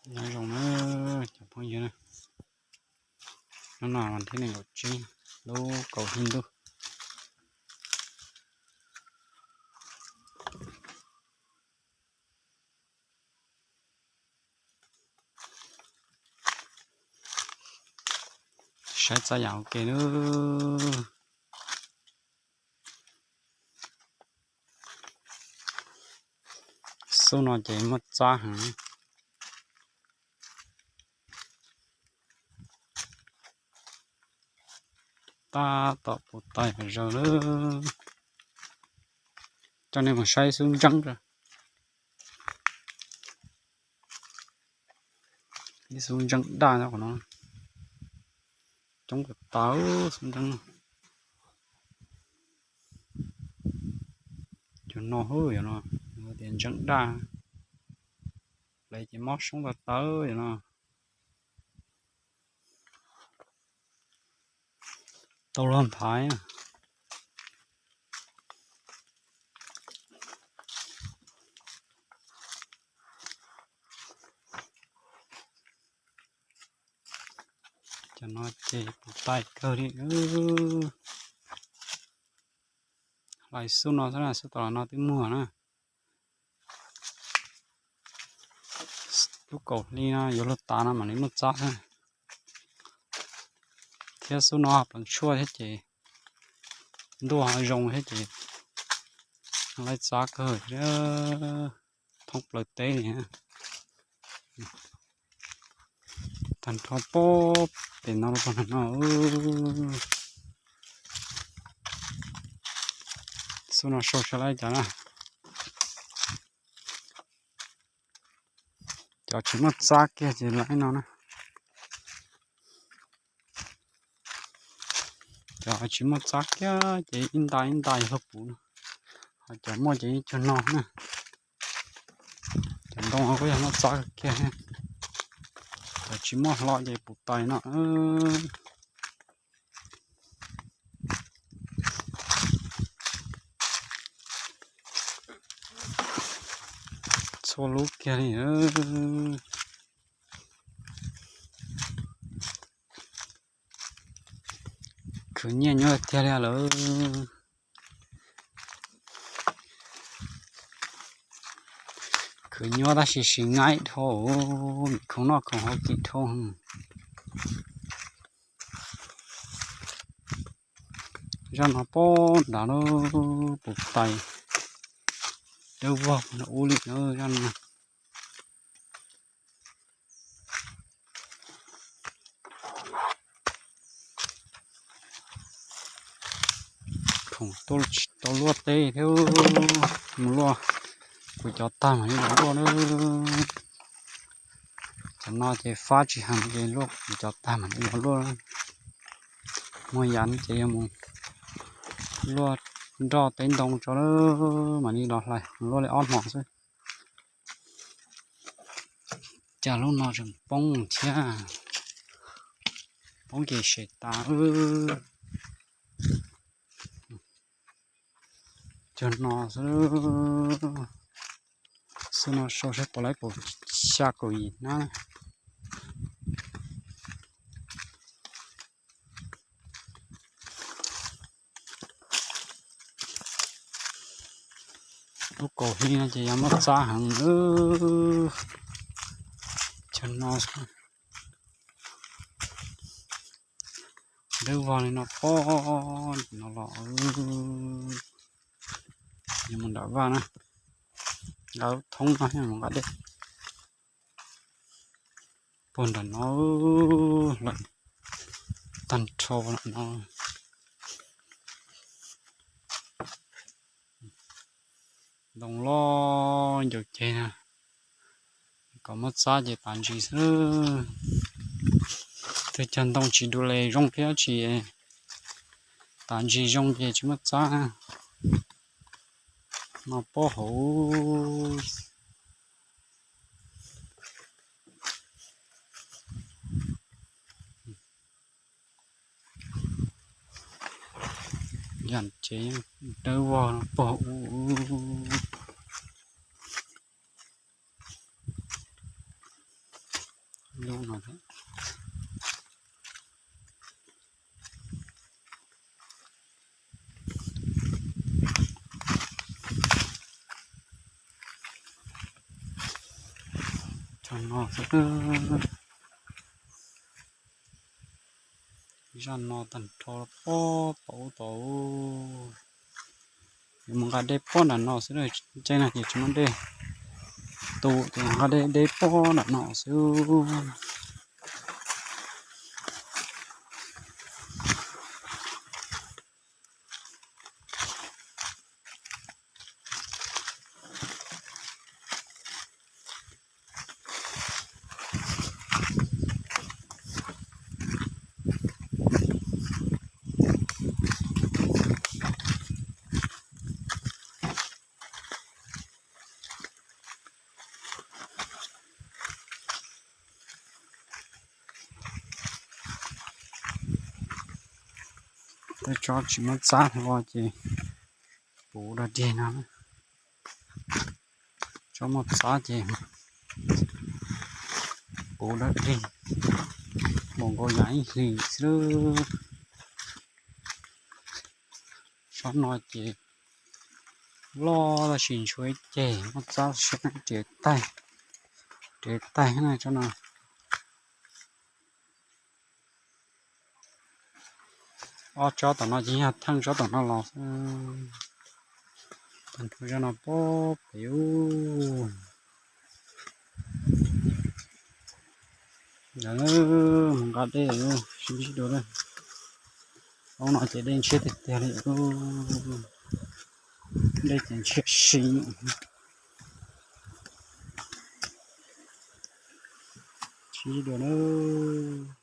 Nói rồng nó chụp bao nhiêu nè, nó nào làm thế này một chi, đâu cầu hình đâu. Sẽ ra dạo kìa nữa. Số nó chỉ mất giá hả? Ta tập một tay phải giờ nữa. Cho nên mà say xuống trắng rồi. Đi xuống trắng đa ra của nó. Trong cái táo xuống trắng. Cho nó hơi vậy nó. Tiền trắng đa. Lấy chỉ mót xuống cái táo vậy nó. Tao làm thái à. Cho nó chê một tay cơ đi. Lại xuống nó là số tỏ nó tới mùa nè. Lúc cầu đi nó yếu lột tá nó mà lấy một giáp nè. Thế số nó học bằng chua hết chị. Đồ họ rồng hết chị. Lấy giá cơ chứ. Thông lời tế này ha. Thành thọ bóp. Để nó còn nó. Số nó sổ trở lại cho nè. Cho chỉ một giá kia thì lại nó nè. Cho chỉ một giá kia chỉ in tay hợp bụng. Cho mỗi chỉ cho nó nè. Chẳng đông họ có một giá kia ha. Cho chỉ một loại để bụng tay nó. Số lúc kia này cứ nhiên nhớ theo ra lỡ cứ nhớ ta chỉ ngay thôi không nó không học kỹ thôi cho nó bó đã nó buộc tay đâu vào nó u lịch nó ra nè không tôi lúa tê theo lúa của cho ta mà nó lúa nữa cho nó thì phát chỉ hàng cái lúa của cho ta mà nó lúa mua dán chỉ em lúa cho tên đồng cho nó mà đi đọt lại lúa lại on mỏ rồi chả lúc nào chừng bông cha bông gì sẽ ta cho nó nó sâu sẽ bỏ lại của xa của gì nó lúc cổ hi nó chỉ mất giá hàng nữa cho nó đâu vào này nó có nó lọ nhưng mình đã vào nè đâu thông nó nhưng mà đấy buồn là nó lại tàn trâu nó đồng lo được chơi nè có mất giá để bán gì nữa thì chân đông chỉ đồ lề rong phía chỉ bán gì rong về chỉ mất giá nó bỏ hổ dàn chế đâu vào bỏ ดูหน่อยครับจังนอกสักจังนอกตันทอป้อเป่าโตมึงก็ได้ป้อนน่ะนอกซะเลยใจน่ะเดี๋ยวมันได้ตูแต่ก็ได้ป้อนน่ะนอกซะแต่จอดมันซ่าว่าจีปูระดีนะจอมันซ่าจีปูระดีมองก็ใหญ่สิซื้อชอบน้อยจีรอละชินช่วยเจมันซ่าเสียเจ็ดใต้ให้หน่อยเจ้าหน่อยcho tao nó chỉ hạt thăng cho tao nó lọt thành thử cho nó bóp hiểu đó mình gặp đây rồi xin biết được đây ông nói chỉ đến chết thì tiền đây tiền chết xí chỉ được nữa